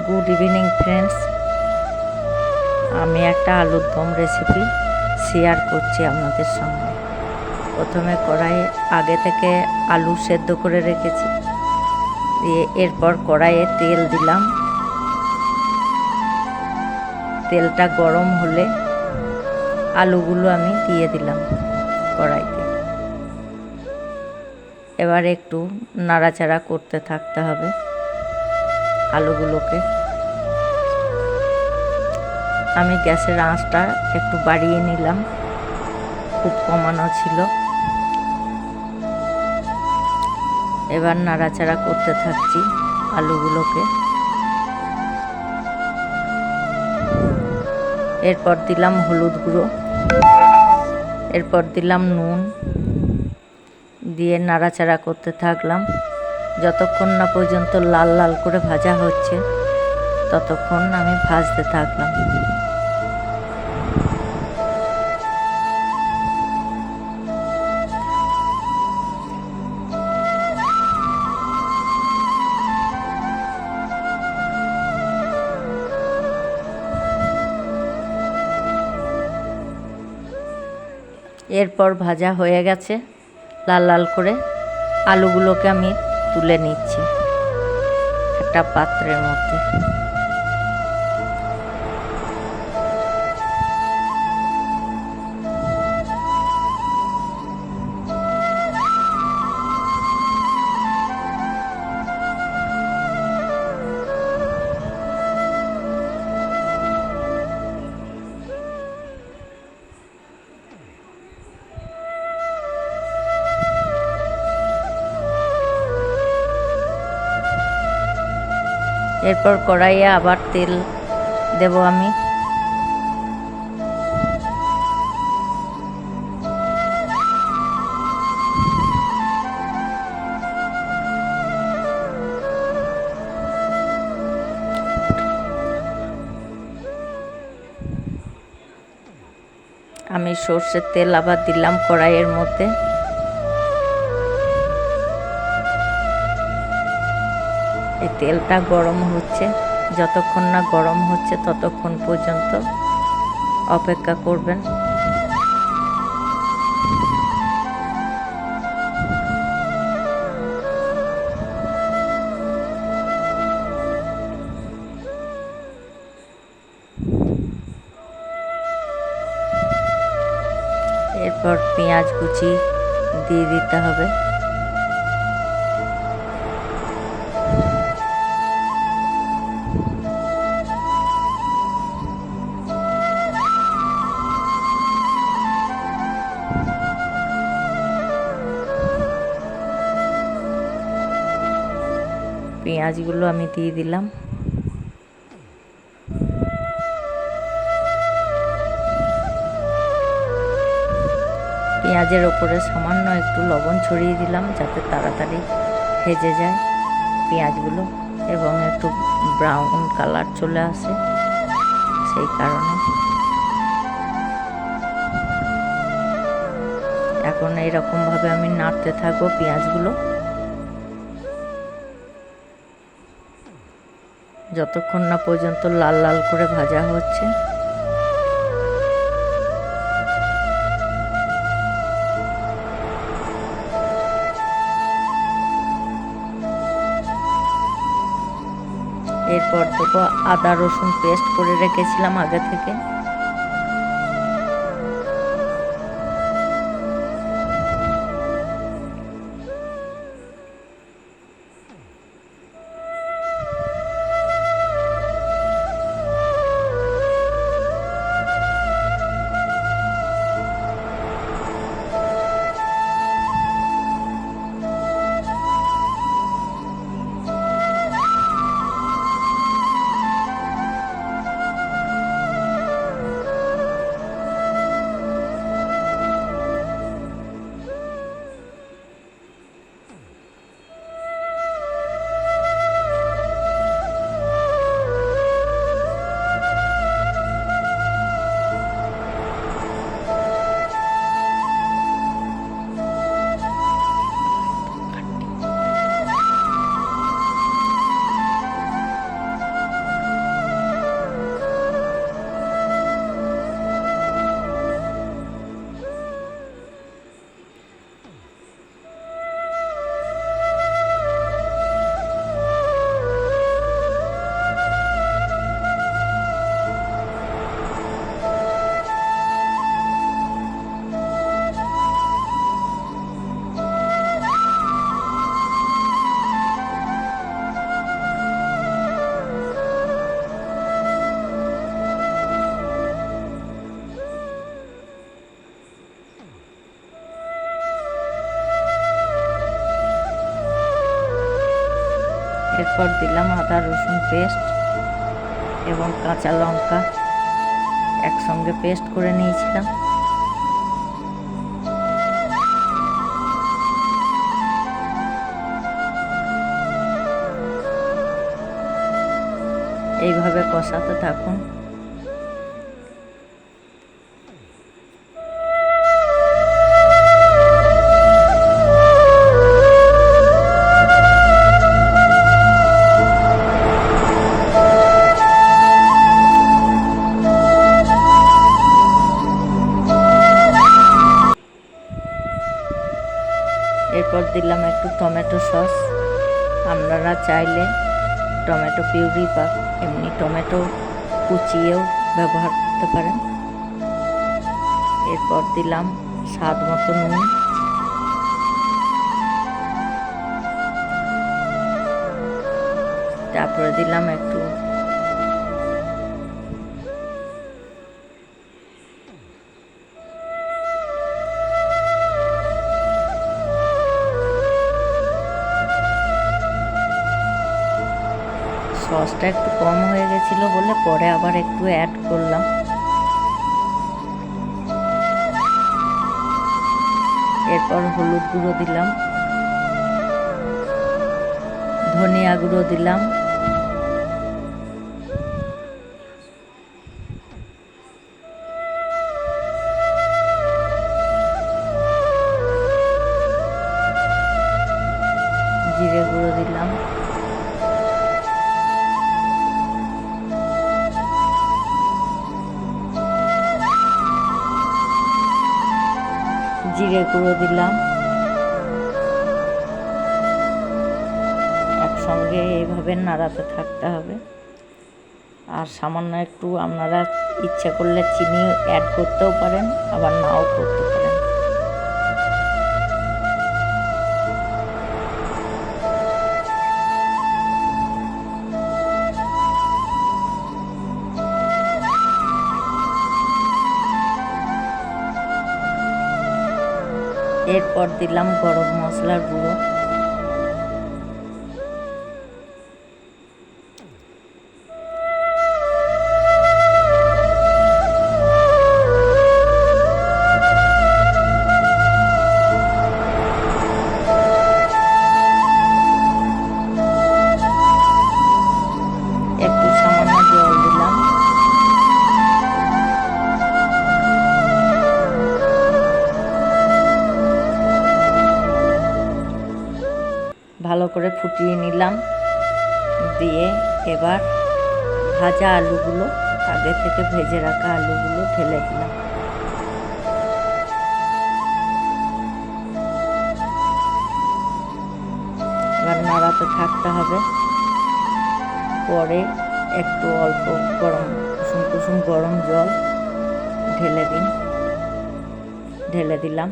Good evening friends, আমি একটা আলুর দম রেসিপি শেয়ার করছি আপনাদের সঙ্গে। প্রথমে কড়াইয়ে আগে থেকে আলু সেদ্ধ করে রেখেছি, দিয়ে এরপর কড়াইয়ে তেল দিলাম। তেলটা গরম হলে আলুগুলো আমি দিয়ে দিলাম কড়াইতে। এবার একটু নাড়াচাড়া করতে থাকতে হবে আলুগুলোকে। আমি গ্যাসের আঁচটা একটু বাড়িয়ে নিলাম, খুব কমানো ছিল। এবার নাড়াচাড়া করতে থাকছি আলুগুলোকে। এরপর দিলাম হলুদ গুঁড়ো, এরপর দিলাম নুন, দিয়ে নাড়াচাড়া করতে থাকলাম। যতক্ষণ না পর্যন্ত লাল লাল করে ভাজা হচ্ছে ততক্ষণ আমি ভাজতে থাকলাম। এরপর ভাজা হয়ে গেছে লাল লাল করে, আলুগুলোকে আমি তুলে নিচ্ছি একটা পাত্রের মধ্যে। এরপর কড়াইয়ে আবার তেল দেব আমি। আমি সর্ষের তেল আবার দিলাম কড়াইয়ের মধ্যে। এই তেলটা গরম হচ্ছে, যতক্ষণ না গরম হচ্ছে ততক্ষণ পর্যন্ত অপেক্ষা করবেন। এরপর পেঁয়াজ কুচি দিয়ে দিতে হবে। পেঁয়াজগুলো আমি দিয়ে দিলাম। পেঁয়াজের ওপরে সামান্য একটু লবণ ছড়িয়ে দিলাম যাতে তাড়াতাড়ি ভেজে যায় পেঁয়াজগুলো এবং একটু ব্রাউন কালার চলে আসে, সেই কারণে। এখন এইরকমভাবে আমি নাড়তে থাকবো পেঁয়াজগুলো যতক্ষণ না পর্যন্ত লাল লাল করে ভাজা হচ্ছে। এরপর দেবো আদা রসুন পেস্ট করে রেখেছিলাম আগে থেকে। এরপর দিলাম আদা রসুন পেস্ট এবং কাঁচা লঙ্কা একসঙ্গে পেস্ট করে নিয়েছিলাম। এইভাবে কষাতে থাকুন। এরপর দিলাম একটু টমেটো সস। আপনারা চাইলে টমেটো পিউরি বা এমনি টমেটো কুচিয়েও ব্যবহার করতে পারেন। এরপর দিলাম স্বাদ মতো নুন, তারপরে দিলাম একটু সসটা একটু কম হয়ে গেছিলো বলে পরে আবার একটু অ্যাড করলাম। এরপর হলুদ গুঁড়ো দিলাম, ধনিয়া গুঁড়ো দিলাম, জিরে গুঁড়ো দিলাম, জিরে গুঁড়ো দিলাম। একসঙ্গে এইভাবে নাড়াতে থাকতে হবে। আর সামান্য একটু আপনারা ইচ্ছা করলে চিনি অ্যাড করতেও পারেন, আবার নাও করতে পারেন। এরপর দিলাম গরম মশলার গুঁড়ো, একটু সামান্য জল দিলাম। ভালো করে ফুটিয়ে নিলাম। দিয়ে এবার ভাজা আলুগুলো, আগে থেকে ভেজে রাখা আলুগুলো ঢেলে দিলাম। এবার নাড়াতে থাকতে হবে। পরে একটু অল্প কুসুম কুসুম গরম জল ঢেলে দিলাম।